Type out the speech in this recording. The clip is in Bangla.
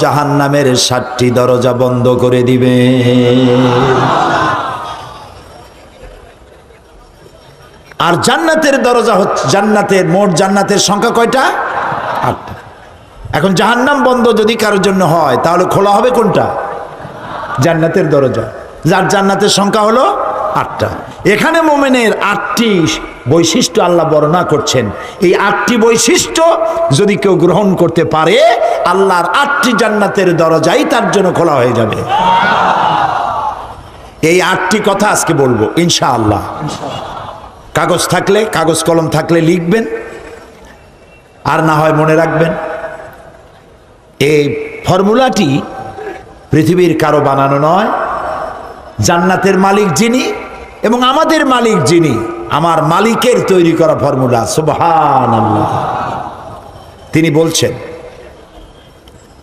জাহান্নামের 7টি দরজা বন্ধ করে দিবে। আর জান্নাতের দরজা হচ্ছে, মোট জান্নাতের সংখ্যা কয়টা? 8টা। এখন জাহান্নাম বন্ধ যদি কারোর জন্য হয় তাহলে খোলা হবে কোনটা? জান্নাতের দরজা, যার জান্নাতের সংখ্যা হলো 8টা। এখানে মোমেনের 8টি বৈশিষ্ট্য আল্লাহ বর্ণনা করছেন। এই 8টি বৈশিষ্ট্য যদি কেউ গ্রহণ করতে পারে, আল্লাহর 8টি জান্নাতের দরজাই তার জন্য খোলা হয়ে যাবে। এই 8টি কথা আজকে বলবো ইনশাআল্লাহ। কাগজ কলম থাকলে লিখবেন, আর না হয় মনে রাখবেন। এই ফর্মুলাটি পৃথিবীর কারো বানানো নয়। জান্নাতের মালিক যিনি এবং আমাদের মালিক যিনি, আমার মালিকের তৈরি করা ফর্মুলা। সুবহানাল্লাহ। তিনি বলছেন,